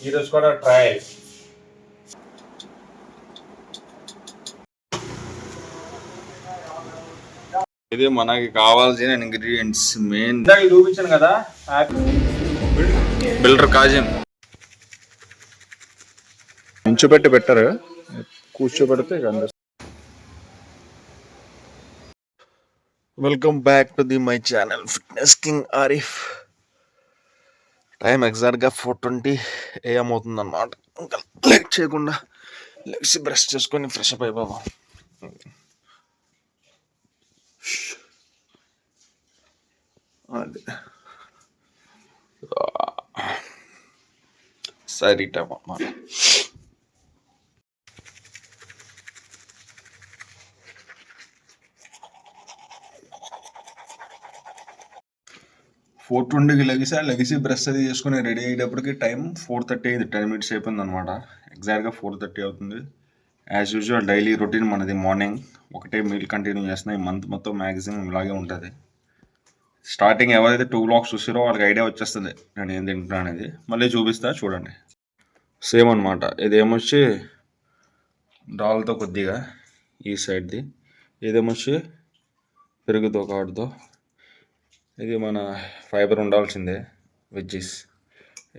ఈరోజు కూడా ట్రయల్. ఇది మనకి కావాల్సిన ఇంగ్రీడియంట్స్. మెయిన్ చూపించాను కదా, బిల్డర్ కాజిం. నించోబెట్టి పెట్టారు, కూర్చోబెడితే. Welcome back to the my channel fitness king Arif. Time ఎగ్జాక్ట్గా 4:20 AM అవుతుంది అన్నమాట. ఇంకా లేట్ చేయకుండా లెగ్స్ బ్రష్ చేసుకొని ఫ్రెష్ అప్ అయిపోదాం. అది సరే టైం అన్నమాట. ఫోర్ 4:20కి లెగిసి బ్రష్ అది చేసుకుని రెడీ అయ్యేటప్పటికి టైం 4:30 అయింది. 10 minutes అయిపోయింది అనమాట. ఎగ్జాక్ట్గా 4:30 అవుతుంది. యాజ్ యూజువల్ డైలీ రొటీన్ మనది. మార్నింగ్ ఒకటే మీల్ కంటిన్యూ చేస్తున్నాయి. మంత్ మొత్తం మ్యాక్సిమం ఇలాగే ఉంటుంది. స్టార్టింగ్ ఎవరైతే 2 vlogs చూసారో వాళ్ళకి ఐడియా వచ్చేస్తుంది నేను ఏం తింటున్నా అనేది. మళ్ళీ చూపిస్తా చూడండి. సేమ్ అనమాట. ఇదేమొచ్చి దాల్తో కొద్దిగా ఈ సైడ్ది, ఇదేమొచ్చి పెరుగుతో కాడుతో. ఇది మన ఫైబర్ ఉండాల్సిందే, వెజ్జెస్.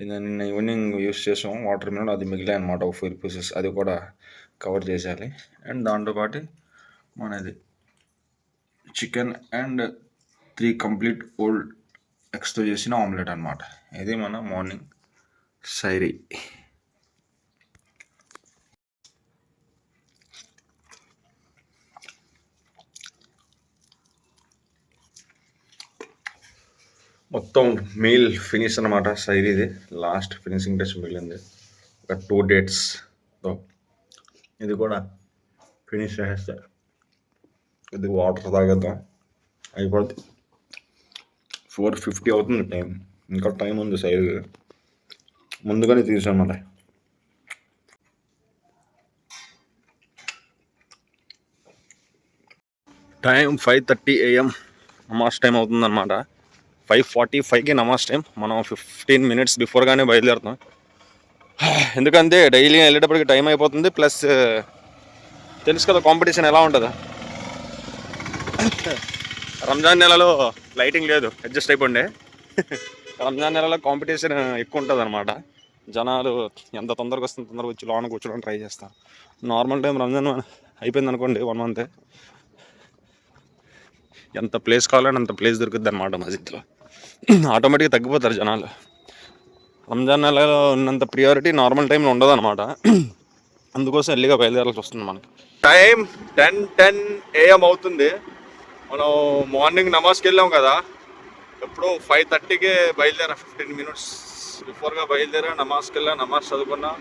ఇది నిన్న ఈవినింగ్ యూస్ చేసాం వాటర్ మిలన్, అది మిగిలాయి అనమాట ఒక 4 pieces. అది కూడా కవర్ చేసేయాలి. అండ్ దాంతోపాటు మనది చికెన్ అండ్ 3 complete ఓల్డ్ ఎగ్స్తో చేసిన ఆమ్లెట్ అనమాట. ఇది మన మార్నింగ్ సైరీ. మొత్తం మీల్ ఫినిష్ అనమాట. సైరీది లాస్ట్ ఫినిషింగ్ టచ్ మిగిలింది. ఒక 2 dates-తో ఇది కూడా ఫినిష్ చేసేస్తా. ఇది వాటర్ తాగేద్దాం, అయిపోద్ది. 4:50 అవుతుంది టైం. ఇంకా టైం ఉంది. సైడ్ ముందుగానే తీసాను మరి. టైం 5:30 AM నమాజ్ టైం అవుతుందన్నమాట. 5:45కి నమాజ్ టైం. మనం 15 minutes బిఫోర్గానే బయలుదేరుతాం. ఎందుకంటే డైలీ వెళ్ళేటప్పటికి టైం అయిపోతుంది. ప్లస్ తెలుసు కదా కాంపిటీషన్ ఎలా ఉంటుందో. రంజాన్ నెలలో లైటింగ్ లేదు, అడ్జస్ట్ అయిపోండి. రంజాన్ నెలలో కాంపిటీషన్ ఎక్కువ ఉంటుంది అనమాట. జనాలు ఎంత తొందరగా వస్తుంది తొందరగా వచ్చి లోన కూర్చోడానికి ట్రై చేస్తారు. నార్మల్ టైం రంజాన్ అయిపోయింది అనుకోండి, 1 month, ఎంత ప్లేస్ కావాలని అంత ప్లేస్ దొరుకుద్ది అనమాట మస్జిద్లో. ఆటోమేటిక్గా తగ్గిపోతారు జనాలు. రంజాన్ నెలలో ఉన్నంత ప్రియారిటీ నార్మల్ టైంలో ఉండదు అనమాట. అందుకోసం ఎల్లిగా బయలుదేరాల్సి వస్తుంది మనకి. టైం 10 AM అవుతుంది. మనం మార్నింగ్ నమాజ్కి వెళ్ళాం కదా, ఎప్పుడో 5:30కే బయలుదేరా. 15 minutes బిఫోర్గా బయలుదేరా. నమాజ్కి వెళ్ళా, నమాజ్ చదువుకున్నా.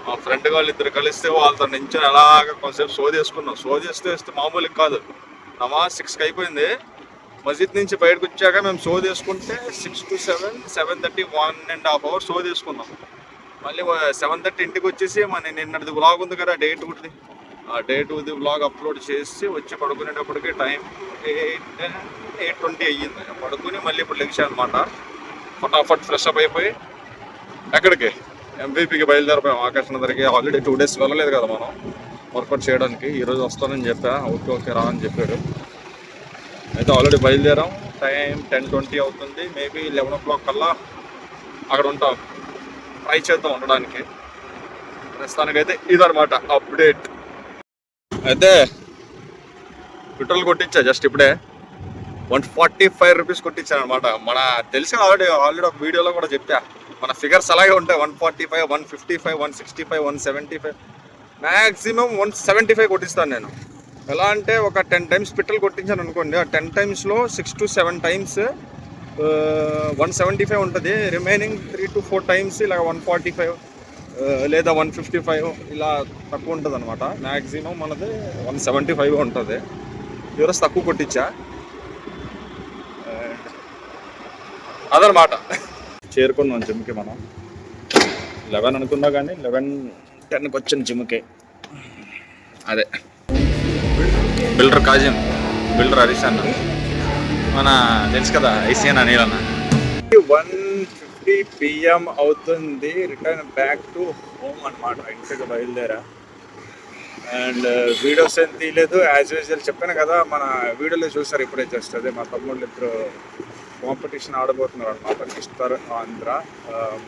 మా ఫ్రెండ్ వాళ్ళు 2 కలిస్తే వాళ్ళతో నుంచి అలాగా కొంచెంసేపు సోదేసుకున్నాం. సోదేస్తే మామూలుగా కాదు. నమాజ్ 6కి అయిపోయింది. మస్జిద్ నుంచి బయటకు వచ్చాక మేము సోదేసుకుంటే 6 to 7, 7:30, 1.5 hours సోదేసుకున్నాం. మళ్ళీ 7:30 ఇంటికి వచ్చేసి మన నిన్నటిది వ్లాగ్ ఉంది కదా, డే 2ది, ఆ డే 2ది వ్లాగ్ అప్లోడ్ చేసి వచ్చి పడుకునేటప్పటికి టైం 8:20 అయ్యింది. పడుకుని మళ్ళీ ఇప్పుడు లెగిసా అనమాట. ఫటాఫట్ ఫ్రెష్ అప్ అయిపోయి ఎక్కడికి ఎంపీపీకి బయలుదేరిపోయాం. ఆకర్షణ దగ్గరికి. ఆల్రెడీ 2 days వెళ్ళలేదు కదా మనం వర్కౌట్ చేయడానికి. ఈరోజు వస్తానని చెప్పా. ఓకే రా అని చెప్పాడు. అయితే ఆల్రెడీ బయలుదేరాం. టైం 10:20 అవుతుంది. మేబీ 11 o'clock కల్లా అక్కడ ఉంటాం. ట్రై చేద్దాం ఉండడానికి. ప్రస్తుతానికైతే ఇదనమాట అప్డేట్. అయితే పెట్రోల్ కొట్టించా జస్ట్ ఇప్పుడే. 145 rupees కొట్టించాను అనమాట. మన తెలిసిన ఆల్రెడీ ఒక వీడియోలో కూడా చెప్పా. మన ఫిగర్స్ అలాగే ఉంటాయి. 145, 155, 165, 175, మ్యాక్సిమం 175 కొట్టిస్తాను నేను. ఎలా అంటే ఒక 10 times పెట్రోల్ కొట్టించాను అనుకోండి. ఆ 10 timesలో 6 to 7 times 175 ఉంటుంది. రిమైనింగ్ 3 to 4 times ఇలా 145 లేదా 155 ఇలా తక్కువ ఉంటుంది అనమాట. మ్యాక్సిమం మనది 175 ఉంటుంది. ఈరోజు తక్కువ కొట్టించా అదనమాట. చేరుకున్నాం జిమ్కి. మనం 11 అనుకున్నా కానీ 11:10కి వచ్చిన జిమ్కి. అదే బిల్డర్ కాజిం, బిల్డర్ హరీష్ అన్న, మన తెలుసు కదా ఐసీఎన్ అనిల్ అన్న. 150 4:30 PM అవుతుంది. రిటర్న్ బ్యాక్ టు హోమ్ అనమాట. ఇంటికి బయలుదేరా. అండ్ వీడియోస్ ఏం తీయలేదు. యాజ్ యూజువల్ చెప్పాను కదా, మన వీడియోలో చూసారు ఇప్పుడే జస్ట్. అదే మా తమ్ముళ్ళు ఇద్దరు కాంపిటీషన్ ఆడబోతున్నారు అనమాట. మిస్టర్ ఆంధ్ర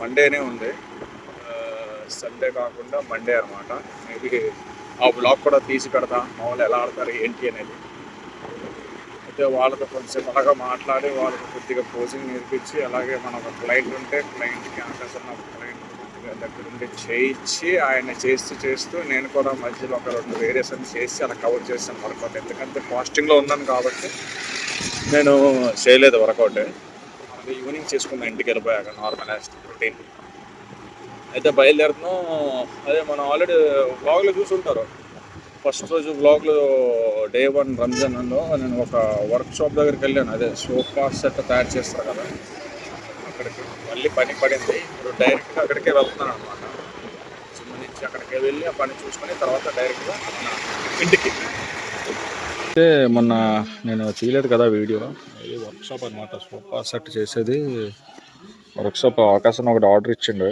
మండేనే ఉంది, సండే కాకుండా మండే అనమాట. మేబీ ఆ బ్లాగ్ కూడా తీసి పెడతా, మామూలు ఎలా ఆడతారు ఏంటి అనేది. అయితే వాళ్ళతో కొంచెం అలాగా మాట్లాడి వాళ్ళకి కొద్దిగా కోచింగ్ నేర్పించి, అలాగే మన ఒక క్లయింట్ ఉంటే క్లయింట్కి ఆకాశం క్లయింట్ కొద్దిగా దగ్గరుండి చేయించి ఆయన చేస్తూ నేను కూడా మధ్యలో ఒక 2 వేరియేషన్ చేసి అలా కవర్ చేస్తాను వర్కౌట్. ఎందుకంటే ఫాస్టింగ్లో ఉన్నాను కాబట్టి నేను చేయలేదు వర్కౌట్. అది ఈవినింగ్ చేసుకున్నాను ఇంటికి వెళ్ళిపోయాక నార్మల్ రొటీన్. అయితే బయలుదేరుతున్నాం. అదే మనం ఆల్రెడీ వ్లాగ్లో చూసుంటారు. ఫస్ట్ రోజు వ్లాగ్లో డే 1 రంజాన్లో నేను ఒక వర్క్షాప్ దగ్గరికి వెళ్ళాను. అదే సోఫా సెట్ తయారు చేస్తారు కదా, అక్కడికి మళ్ళీ పని పడింది. ఇప్పుడు డైరెక్ట్గా అక్కడికే వెళ్తున్నాను అనమాట. జిమ్ నుంచి అక్కడికే వెళ్ళి ఆ పని చూసుకొని తర్వాత డైరెక్ట్గా ఇంటికి. అయితే మొన్న నేను తీయలేదు కదా వీడియో, ఇది వర్క్షాప్ అనమాట. సోఫా సెట్ చేసేది వర్క్షాప్. ఆకాశం ఒకటి ఆర్డర్ ఇచ్చిండు,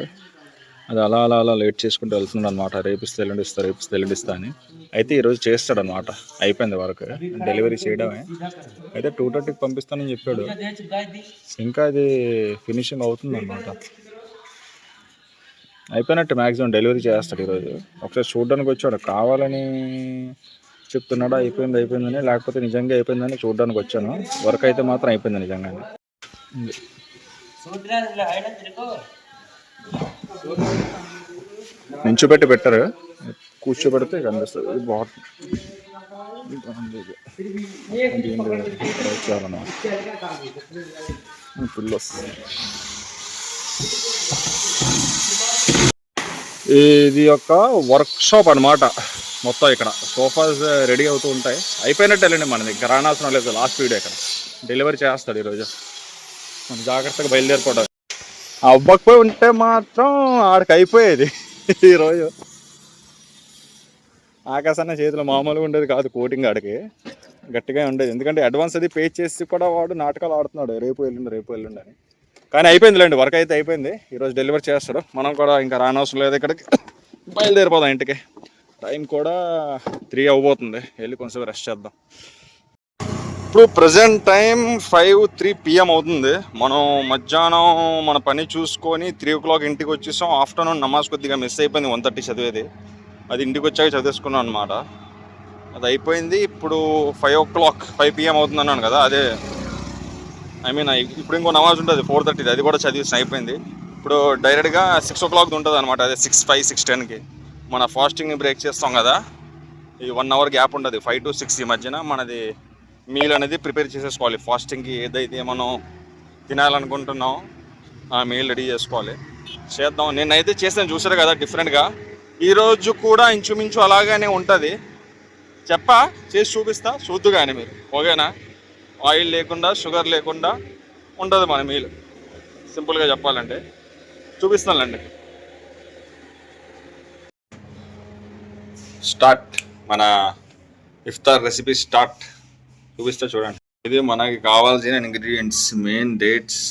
అది అలా అలా అలా లేట్ చేసుకుంటూ వెళ్తున్నాడు అనమాట. రేపిస్తే ఎల్లుండిస్తా అని. అయితే ఈరోజు చేస్తాడనమాట. అయిపోయింది వర్క్, డెలివరీ చేయడమే. అయితే 2:30కి పంపిస్తానని చెప్పాడు. ఇంకా అది ఫినిషింగ్ అవుతుంది అనమాట. అయిపోయినట్టు మ్యాక్సిమం డెలివరీ చేస్తాడు ఈరోజు. ఒకసారి చూడడానికి వచ్చాడు, కావాలని చెప్తున్నాడా అయిపోయిందని, లేకపోతే నిజంగా అయిపోయిందని చూడడానికి వచ్చాను. వర్క్ అయితే మాత్రం అయిపోయింది నిజంగానే. నించోబెట్టి పెట్టారు, కూర్చోబెడితే కనిపిస్తుంది. ఇది బాగుంటుంది. పిల్లోస్ ఇది ఒక వర్క్షాప్ అనమాట. మొత్తం ఇక్కడ సోఫాస్ రెడీ అవుతూ ఉంటాయి. అయిపోయినట్టు వెళ్ళండి, మన దగ్గర రానాల్సిన లేదు. లాస్ట్ వీడియో ఇక్కడ డెలివరీ చేస్తాడు ఈరోజు. మనం జాగ్రత్తగా బయలుదేరిపోవడం. అవ్వకపోయి ఉంటే మాత్రం ఆడికి అయిపోయేది ఈరోజు. ఆకాశాన్ని చేతిలో మామూలుగా ఉండేది కాదు, కోటింగ్ ఆడికి గట్టిగా ఉండేది. ఎందుకంటే అడ్వాన్స్ అది పే చేసి కూడా వాడు నాటకాలు ఆడుతున్నాడు, రేపు ఎల్లుండి అని. కానీ అయిపోయిందిలేండి, వర్క్ అయితే అయిపోయింది. ఈరోజు డెలివరీ చేస్తాడు. మనం కూడా ఇంకా రానవసరం లేదు, ఇక్కడికి బయలుదేరిపోదాం ఇంటికి. టైం కూడా 3 అవ్వబోతుంది. వెళ్ళి కొంచెం రెస్ట్ చేద్దాం. ఇప్పుడు ప్రజెంట్ టైం 5:03 PM అవుతుంది. మనం మధ్యాహ్నం మన పని చూసుకొని 3 o'clock ఇంటికి వచ్చేసాం. ఆఫ్టర్నూన్ నమాజ్ కొద్దిగా మిస్ అయిపోయింది, 1:30 చదివేది. అది ఇంటికి వచ్చాక చదివేసుకున్నాం అనమాట. అది అయిపోయింది. ఇప్పుడు 5 PM అవుతుంది అన్నాను కదా, అదే ఇప్పుడు ఇంకో నమాజ్ ఉంటుంది 4:30, అది కూడా చదివేసి అయిపోయింది. ఇప్పుడు డైరెక్ట్గా 6 o'clock ఉంటుంది అనమాట. అదే 6:05, 6:10కి మన ఫాస్టింగ్ బ్రేక్ చేస్తాం కదా. ఈ 1 hour గ్యాప్ ఉంటుంది 5 to 6 ఈ మధ్యన. మనది మీల్ అనేది ప్రిపేర్ చేసేసుకోవాలి. ఫాస్టింగ్కి ఏదైతే మనం తినాలనుకుంటున్నాం ఆ మీల్ రెడీ చేసుకోవాలి. చేద్దాం. నేనైతే చేస్తాను, చూసారు కదా డిఫరెంట్గా. ఈరోజు కూడా ఇంచుమించు అలాగానే ఉంటుంది. చేసి చూపిస్తా, చూద్దు కానీ మీరు. ఓకేనా? ఆయిల్ లేకుండా, షుగర్ లేకుండా ఉంటుంది మన మీల్. సింపుల్గా చెప్పాలంటే చూపిస్తానులేండి. స్టార్ట్ మన ఇఫ్తార్ రెసిపీ స్టార్ట్. చూపిస్తా చూడండి. ఇది మనకి కావాల్సిన ఇంగ్రీడియంట్స్: మెయిన్ డేట్స్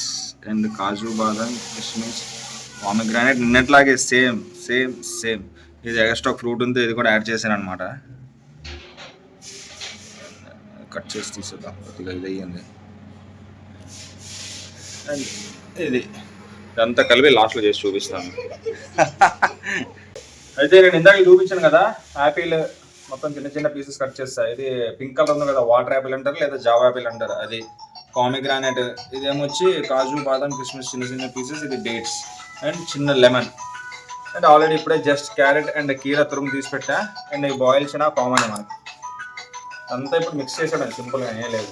అండ్ కాజు బాదం, కిస్మిస్, పామగ్రానైట్. నిన్నట్లాగే సేమ్. ఇది ఎక్స్ట్రా ఫ్రూట్ ఉంది, ఇది కూడా యాడ్ చేశాను అనమాట. కట్ చేసి తీసేద్దాం, కొద్దిగా ఇది అయ్యింది. అండ్ ఇదంతా కలిపి లాస్ట్లో చేసి చూపిస్తాను. అయితే నేను ఇందాక చూపించాను కదా, యాపిల్ మొత్తం చిన్న చిన్న పీసెస్ కట్ చేస్తా. ఇది పింక్ కలర్ ఉంది కదా, వాటర్ యాపిల్ అంటారు లేదా జావా యాపిల్ అంటారు, అది పామగ్రానైట్. ఇదేమొచ్చి కాజు బాదం కిస్మిస్ చిన్న చిన్న పీసెస్. ఇది డేట్స్ అండ్ చిన్న లెమన్. అండ్ ఆల్రెడీ ఇప్పుడే జస్ట్ క్యారెట్ అండ్ కీరా తురుము తీసి పెట్టా. అండ్ ఈ బాయిల్ చిన్న కామన్ మనకి. అంతా ఇప్పుడు మిక్స్ చేసాడు, సింపుల్గా ఏం లేదు.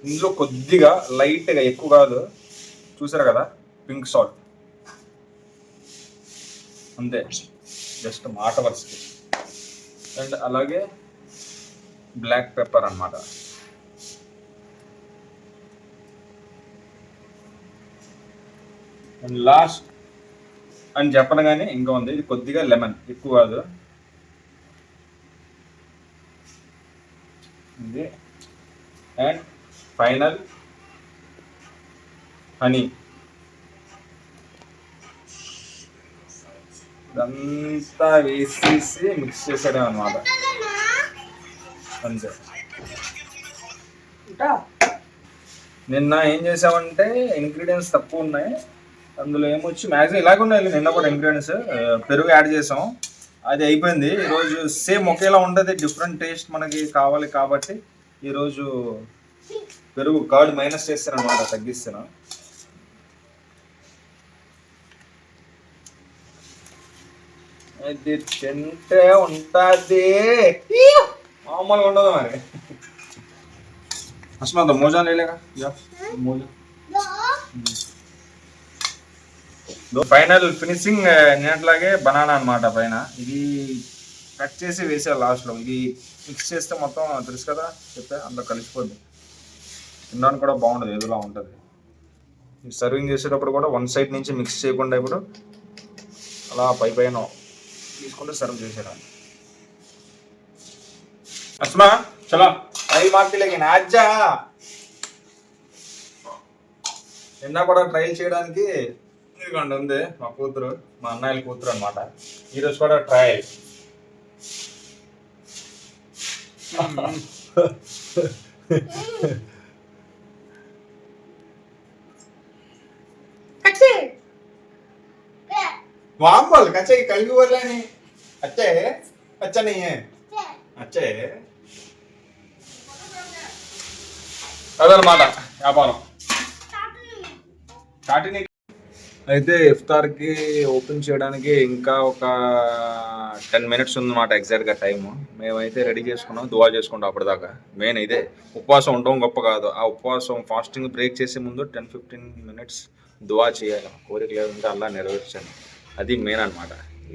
ఇందులో కొద్దిగా లైట్గా, ఎక్కువ కాదు, చూసారు కదా, పింక్ సాల్ట్ అంతే, జస్ట్ మాట వరుసకి. అండ్ అలాగే బ్లాక్ పెప్పర్ అన్నమాట. అండ్ లాస్ట్ అని చెప్పను కానీ ఇంకా ఉంది. ఇది కొద్దిగా లెమన్, ఎక్కువ కాదు. ఇది అండ్ ఫైనల్ హనీ. ఇదంతా వేసేసి మిక్స్ చేసాడే అనమాట. అంతే. నిన్న ఏం చేసామంటే ఇంగ్రీడియంట్స్ తక్కువ ఉన్నాయి, అందులో ఏమొచ్చి మ్యాక్సిమం ఇలాగ ఉన్నాయి. నిన్న కూడా ఇంగ్రీడియంట్స్ పెరుగు యాడ్ చేసాం, అది అయిపోయింది. ఈరోజు సేమ్ ఒకేలా ఉంటుంది, డిఫరెంట్ టేస్ట్ మనకి కావాలి కాబట్టి ఈరోజు పెరుగు కర్డ్ మైనస్ చేస్తాను అనమాట, తగ్గిస్తాను. అది తింటే ఉంటుంది, మామూలుగా ఉండదు మరి. అసలు మోజా లేలేగా మోజా. ఫైనల్ ఫినిషింగ్ నేట్లాగే బనానా అనమాట. పైన ఇది కట్ చేసి వేసారు లాస్ట్లో. ఇది మిక్స్ చేస్తే మొత్తం తెలుసు కదా, చెప్పే అందులో కలిసిపోద్ది. తినడానికి కూడా బాగుంటుంది, ఏదోలా ఉంటుంది. సర్వింగ్ చేసేటప్పుడు కూడా వన్ సైడ్ నుంచి మిక్స్ చేయకుండా ఇప్పుడు అలా పైన తీసుకుంటే సర్వ్ చేసేదాన్ని. అస్మా చలో ట్రై మార్కెట్లోకి నాజా. నిన్న కూడా ట్రైల్ చేయడానికి ఇదిగోండి ఉంది మా కూతురు, మా అన్నయ్యల కూతురు అనమాట. ఈరోజు కూడా ట్రయల్. वाम्बल कच्चे कल भी बोल रहे नहीं, अच्छा है, अच्छा नहीं है, अच्छा है. అదనమాట వ్యాపారం. అయితే ఇఫ్తార్కి ఓపెన్ చేయడానికి ఇంకా ఒక 10 minutes ఉందన్నమాట ఎగ్జాక్ట్గా టైము. మేమైతే రెడీ చేసుకున్నాం, దువా చేసుకుంటాం అప్పటిదాకా. మెయిన్ ఇదే, ఉపవాసం ఉండడం గొప్ప కాదు, ఆ ఉపవాసం ఫాస్టింగ్ బ్రేక్ చేసే ముందు 10-15 minutes దువా చేయాలి. కోరిక లేదంటే అల్లా నెరవేర్చాను, అది మెయిన్ అనమాట.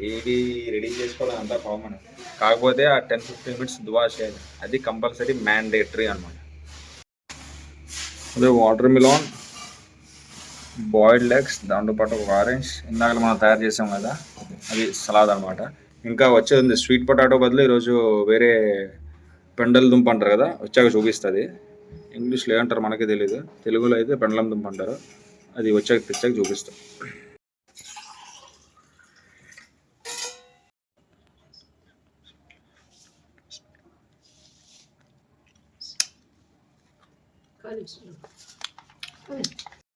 ఏది రెడీ చేసుకోవడం అంతా కామన్, కాకపోతే ఆ 10-15 minutes దువా చేయాలి, అది కంపల్సరీ మ్యాండేటరీ అనమాట. అదే వాటర్ మిలాన్, బాయిల్డ్ ఎగ్స్, దాంతోపాటు ఒక ఆరెంజ్, ఇందాక మనం తయారు చేసాం కదా అది సలాడ్ అనమాట. ఇంకా వచ్చేది స్వీట్ పొటాటో బదులు ఈరోజు వేరే పెండల దుంప అంటారు కదా, వచ్చాక చూపిస్తుంది. ఇంగ్లీష్లో ఏమంటారు మనకే తెలియదు, తెలుగులో అయితే పెండలం దుంప అంటారు. అది వచ్చాక తెచ్చాక చూపిస్తాం.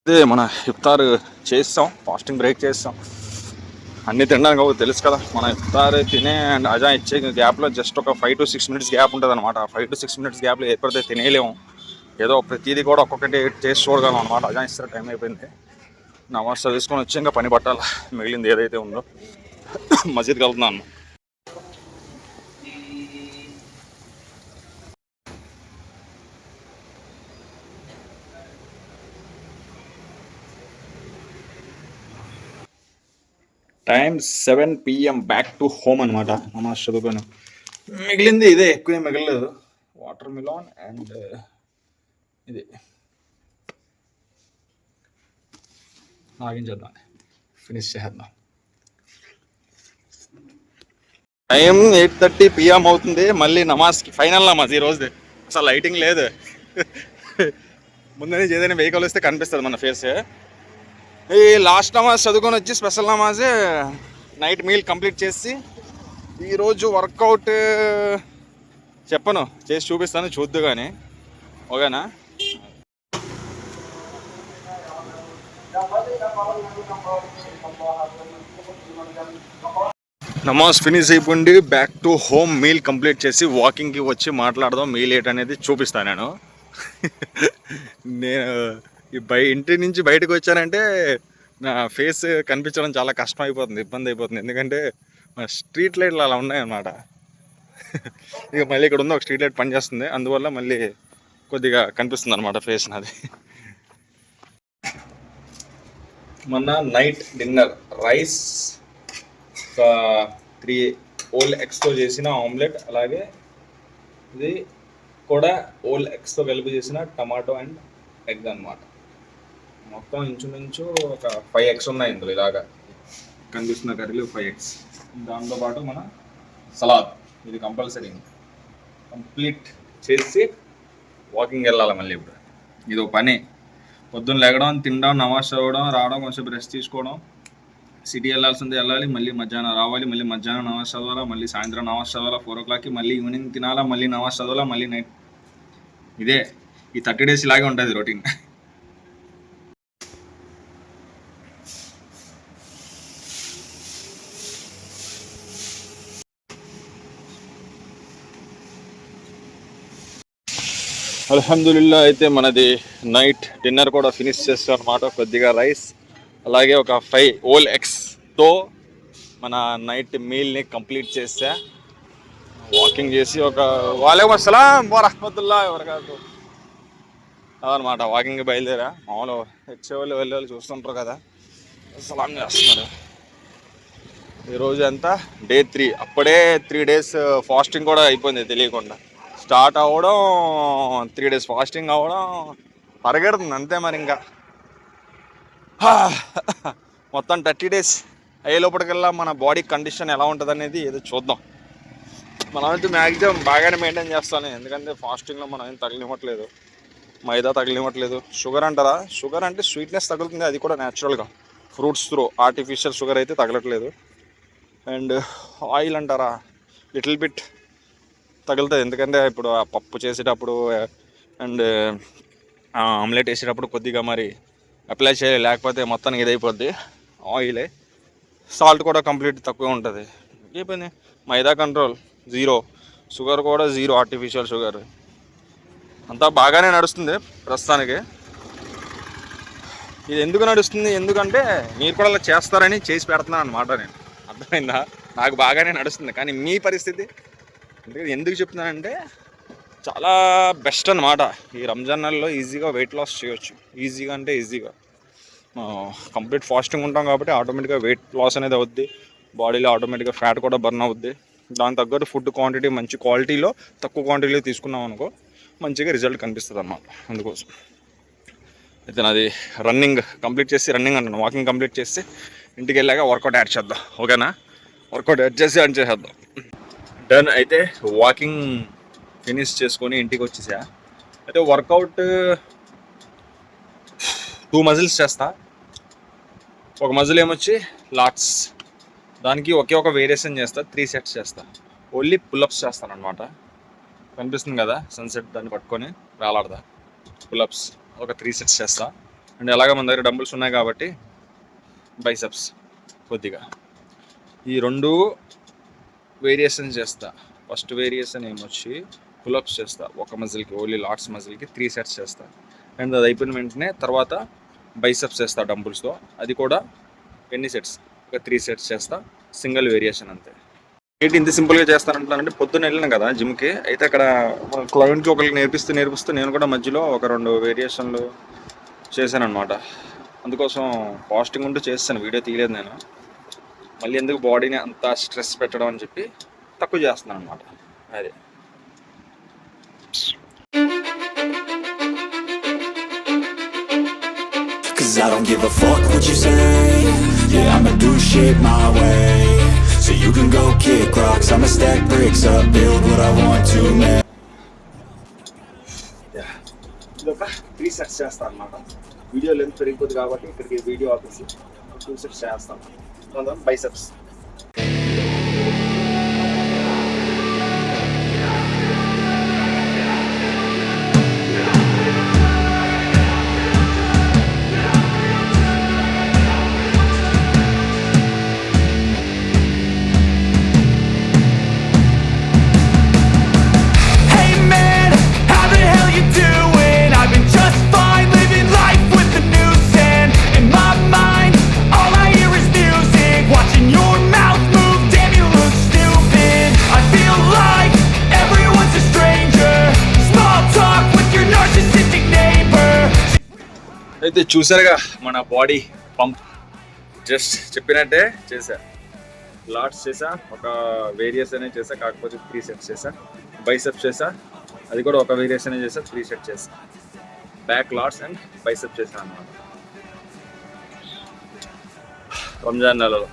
అదే మన ఇఫ్తార్ చేస్తాం, ఫాస్టింగ్ బ్రేక్ చేస్తాం. అన్నీ తినడానికి తెలుసు కదా, మన ఇఫ్తార్ తినే అండ్ అజా ఇచ్చే గ్యాప్లో జస్ట్ ఒక 5 to 6 minutes గ్యాప్ ఉంటుంది అనమాట. ఆ 5 to 6 minutes గ్యాప్లో ఏర్పడితే తినేయలేము, ఏదో ప్రతిదీ కూడా ఒక్కొక్కటి టేస్ట్ చూడగలం అనమాట. అజా ఇస్తే టైం అయిపోయింది, నమాజ్ చదువుకొని వచ్చి ఇంకా పని పట్టాలి. మిగిలింది ఏదైతే ఉందో మస్జిద్కి వెళ్తున్నాను. Time 7 PM, back to home అనమాట. నమాజ్ చదువుకొని మిగిలింది ఇదే, ఎక్కువ మిగలలేదు. వాటర్ మిలాన్ అండ్ ఇది ఆగించేద్దాం, ఫినిష్ చేద్దాం. టైం 8:30 PM అవుతుంది. మళ్ళీ నమాజ్కి ఫైనల్ నమాజ్ ఈరోజు. అసలు లైటింగ్ లేదు, ముందు నుంచి ఏదైనా వెహికల్ వస్తే కనిపిస్తుంది మన ఫేస్. ఈ లాస్ట్ నమాజ్ చదువుకొని వచ్చి స్పెషల్ నమాజ్ నైట్ మీల్ కంప్లీట్ చేసి ఈరోజు వర్కౌట్ చెప్పను, చేసి చూపిస్తాను, చూద్దు కానీ ఓకేనా. నమాజ్ ఫినిష్ అయిపోయింది, back to home. Meal complete చేసి వాకింగ్కి వచ్చి మాట్లాడదాం. మీల్ ఏంటనేది చూపిస్తాను నేను. ఇంటి నుంచి బయటకు వచ్చానంటే నా ఫేస్ కనిపించడం చాలా కష్టం అయిపోతుంది, ఇబ్బంది అయిపోతుంది. ఎందుకంటే స్ట్రీట్ లైట్లు అలా ఉన్నాయన్నమాట. ఇక మళ్ళీ ఇక్కడ ఉంది ఒక స్ట్రీట్ లైట్ పనిచేస్తుంది, అందువల్ల మళ్ళీ కొద్దిగా కనిపిస్తుంది అనమాట ఫేస్ నాది. మొన్న నైట్ డిన్నర్ రైస్, ఒక 3 whole eggsతో చేసిన ఆమ్లెట్, అలాగే ఇది కూడా whole eggsతో కలిపి చేసిన టమాటో అండ్ ఎగ్ అనమాట. మొత్తం ఇంచుమించు ఒక 5 eggs ఉన్నాయి ఇందులో. ఇలాగా కనిపిస్తున్న కర్రీలు 5x, దాంతోపాటు మన సలాద్, ఇది కంపల్సరీ కంప్లీట్ చేసి వాకింగ్ వెళ్ళాలి. మళ్ళీ ఇప్పుడు ఇది ఒక పని, పొద్దున్న లేగడం, తినడం, నమాజ్ చదవడం, రావడం, కొంచెం రెస్ట్ తీసుకోవడం, సిటీ వెళ్ళాల్సింది వెళ్ళాలి, మళ్ళీ మధ్యాహ్నం రావాలి, మళ్ళీ మధ్యాహ్నం నమాజ్ చదవాలా, మళ్ళీ సాయంత్రం నమాజ్ చదవాలా 4 o'clockకి, మళ్ళీ ఈవినింగ్ తినాలా, మళ్ళీ నమాజ్ చదవాలా, మళ్ళీ నైట్. ఇదే ఈ 30 days ఇలాగే ఉంటుంది రొటీన్. అల్హమ్దులిల్లా అయితే మనది నైట్ డిన్నర్ కూడా ఫినిష్ చేస్తాం అన్నమాట. కొద్దిగా రైస్ అలాగే ఒక 5 whole eggsతో మన నైట్ మీల్ని కంప్లీట్ చేస్తా. వాకింగ్ చేసి ఒక వాలేకుమ్ అస్సలాం వరహ్మతుల్లాహి వబరకాతుహు అదనమాట. వాకింగ్ బయలుదేరా. మామూలు వచ్చేవాళ్ళు వెళ్ళేవాళ్ళు చూస్తుంటారు కదా, సలాం చేస్తున్నారు. ఈరోజు ఎంత డే 3, అప్పుడే 3 days ఫాస్టింగ్ కూడా అయిపోయింది తెలియకుండా. స్టార్ట్ అవ్వడం 3 days ఫాస్టింగ్ అవ్వడం పరిగెడుతుంది అంతే. మరి ఇంకా మొత్తం 30 days అయ్యే లోపలికల్లా మన బాడీ కండిషన్ ఎలా ఉంటుంది అనేది ఏదో చూద్దాం. మనమైతే మ్యాక్సిమం బాగానే మెయింటైన్ చేస్తాను, ఎందుకంటే ఫాస్టింగ్లో మనం ఏం తగిలివ్వట్లేదు, మైదా తగిలివ్వట్లేదు. షుగర్ అంటారా, షుగర్ అంటే స్వీట్నెస్ తగులుతుంది, అది కూడా న్యాచురల్గా ఫ్రూట్స్ త్రూ, ఆర్టిఫిషియల్ షుగర్ అయితే తగలట్లేదు. అండ్ ఆయిల్ అంటారా, లిటిల్ బిట్ తగులుతుంది, ఎందుకంటే ఇప్పుడు ఆ పప్పు చేసేటప్పుడు అండ్ ఆమ్లెట్ వేసేటప్పుడు కొద్దిగా మరి అప్లై చేయాలి, లేకపోతే మొత్తానికి ఇదైపోద్ది ఆయిలే. సాల్ట్ కూడా కంప్లీట్ తక్కువ ఉంటుంది. అయిపోయింది. మైదా కంట్రోల్ 0, షుగర్ కూడా 0, ఆర్టిఫిషియల్ షుగర్. అంతా బాగానే నడుస్తుంది ప్రస్తుతానికి. ఇది ఎందుకు నడుస్తుంది, ఎందుకంటే మీరు కూడా అలా చేస్తారని చేసి పెడుతున్నాను అనమాట. నేను అర్థమైందా, నాకు బాగానే నడుస్తుంది. కానీ మీ పరిస్థితి ఎందుకు చెప్తున్నానంటే చాలా బెస్ట్ అనమాట. ఈ రంజాన్ నెలలో ఈజీగా వెయిట్ లాస్ చేయొచ్చు. ఈజీగా అంటే ఈజీగా కంప్లీట్ ఫాస్టింగ్ ఉంటాం కాబట్టి ఆటోమేటిక్గా వెయిట్ లాస్ అనేది అవుద్ది, బాడీలో ఆటోమేటిక్గా ఫ్యాట్ కూడా బర్న్ అవుద్ది. దాని తగ్గట్టు ఫుడ్ క్వాంటిటీ మంచి క్వాలిటీలో తక్కువ క్వాంటిటీలో తీసుకున్నాం అనుకో మంచిగా రిజల్ట్ కనిపిస్తుంది అన్నమాట. అందుకోసం అయితే నాది రన్నింగ్ కంప్లీట్ చేసి, రన్నింగ్ అంటున్నాను, వాకింగ్ కంప్లీట్ చేసి ఇంటికి వెళ్ళాక వర్కౌట్ యాడ్ చేద్దాం. ఓకేనా, వర్కౌట్ యాడ్ చేసి యాడ్ చేసేద్దాం. డన్. అయితే వాకింగ్ ఫినిష్ చేసుకొని ఇంటికి వచ్చేసా. అయితే వర్కౌట్ 2 మజిల్స్ చేస్తా. ఒక మజిల్ ఏమొచ్చి లాట్స్, దానికి ఒకే ఒక వేరియేషన్ చేస్తా, 3 sets చేస్తా. ఓన్లీ పుల్అప్స్ చేస్తాను అనమాట. కనిపిస్తుంది కదా సన్సెట్, దాన్ని పట్టుకొని వేలాడదా. పుల్అప్స్ ఒక 3 sets చేస్తా. అండ్ అలాగే మన దగ్గర డంబుల్స్ ఉన్నాయి కాబట్టి బైసెప్స్ కొద్దిగా, ఈ 2 వేరియేషన్ చేస్తా. ఫస్ట్ వేరియేషన్ ఏమొచ్చి పుల్అప్స్ చేస్తా, ఒక మజిల్కి, ఓన్లీ లాట్స్ మజిల్కి 3 sets చేస్తా. అండ్ అది అయిపోయిన వెంటనే తర్వాత బైసెప్స్ చేస్తా డంబుల్స్తో. అది కూడా ఎన్ని సెట్స్, ఒక 3 sets చేస్తా, సింగిల్ వేరియేషన్ అంతే. ఏంటి ఇంత సింపుల్గా చేస్తానంటానంటే, పొద్దున్న వెళ్ళిన కదా జిమ్కి, అయితే అక్కడ క్లయింట్కి ఒకరికి నేర్పిస్తూ నేను కూడా మధ్యలో ఒక 2 వేరియేషన్లు చేశాను అనమాట. అందుకోసం ఫాస్టింగ్ ఉంటూ చేస్తాను, వీడియో తీయలేదు నేను. మళ్ళీ ఎందుకు బాడీని అంత స్ట్రెస్ పెట్టడం అని చెప్పి తక్కువ చేస్తున్నాను అనమాట. అదే Cause I don't give a fuck what you say. Yeah, I'ma do shit my way. So you can go kick rocks, I'ma stack bricks up, build what I want to, man. ఇదొక 3 sets చేస్తాను అనమాట. Video length పెరిగిపోతుంది కాబట్టి ఇక్కడికి video ఆపేసి 2 sets చేస్తాను. Biceps అయితే చూసారుగా మన బాడీ పంప్. జస్ట్ చెప్పినట్టే చేశా. లాట్స్ చేసా, ఒక వేరియేషన్ చేసా, కాకపోతే 3 sets చేసా. బైసెప్స్ చేసా, అది కూడా ఒక వేరియేషన్ చేసా, 3 sets చేసా. బ్యాక్ లాట్స్ అండ్ బైసెప్స్ చేసా అన్నమాట రంజాన్ నెలలో.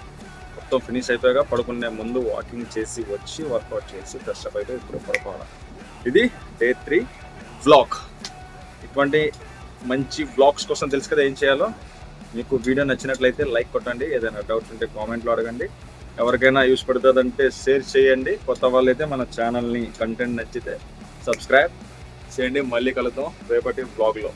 మొత్తం ఫినిష్ అయిపోయాక పడుకునే ముందు వాకింగ్ చేసి వచ్చి వర్కౌట్ చేసి ఫ్రెష్ అప్ అయితే ఇప్పుడు పడుకోవాలి. ఇది డే 3 వ్లాగ్. ఇటువంటి మంచి వ్లాగ్స్ కోసం తెలుసు కదా ఏం చేయాలో. మీకు వీడియో నచ్చినట్లయితే లైక్ కొట్టండి, ఏదైనా డౌట్స్ ఉంటే కామెంట్లో అడగండి, ఎవరికైనా యూస్ పడుతుందంటే షేర్ చేయండి. కొత్త వాళ్ళైతే మన ఛానల్ని కంటెంట్ నచ్చితే సబ్స్క్రైబ్ చేయండి. మళ్ళీ కలుద్దాం రేపటి వ్లాగ్లో.